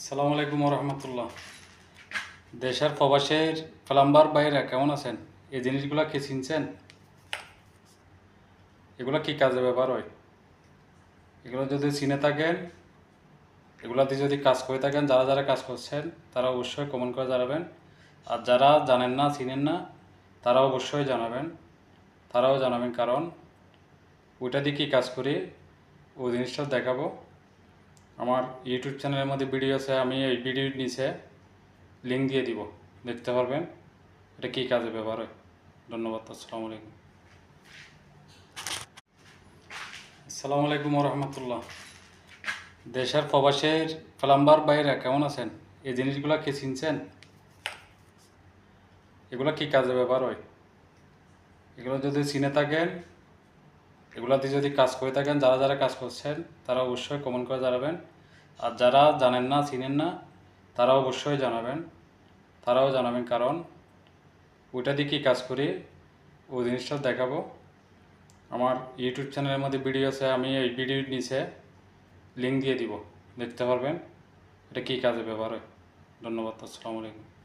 আসসালামু আলাইকুম রহমতুল্লাহ। দেশের প্রবাসের প্লাম্বার ভাইরা কেমন আছেন? এই জিনিসগুলো কি চিনছেন? এগুলো কি কাজে ব্যবহার হয়? এগুলো যদি চিনে থাকেন, এগুলাতে যদি কাজ করে থাকেন, যারা যারা কাজ করছেন তারা অবশ্যই কমেন্ট করে জানাবেন। আর যারা জানেন না, চিনেন না, তারা অবশ্যই জানাবেন। কারণ ওইটা দিয়ে কী কাজ করি ওই জিনিসটা দেখাবো। আমার ইউটিউব চ্যানেলের মধ্যে ভিডিও আছে, আমি এই ভিডিওর নিচে লিঙ্ক দিয়ে দিব, দেখতে পারবেন এটা কী কাজে ব্যবহার হয়। ধন্যবাদ। আসসালামু আলাইকুম। আসসালামু আলাইকুম রহমতুল্লাহ। দেশের প্রবাসের প্লাম্বার ভাইরা কেমন আছেন? এই জিনিসগুলো কি চিনছেন? এগুলো কি কাজে ব্যবহার হয়? এগুলো যদি চিনে থাকেন, এগুলাতে যদি কাজ করে থাকেন, যারা যারা কাজ করছেন তারা অবশ্যই কমেন্ট করে জানাবেন। আর যারা জানেন না, চিনেন না, তারা অবশ্যই জানাবেন কারণ ওইটা দিয়ে কী কাজ করি ওই জিনিসটা দেখাবো। আমার ইউটিউব চ্যানেলের মধ্যে ভিডিও আছে, আমি এই ভিডিওর নিচে লিঙ্ক দিয়ে দিব, দেখতে পারবেন এটা কী কাজে ব্যবহার হয়। ধন্যবাদ। আসসালামু আলাইকুম।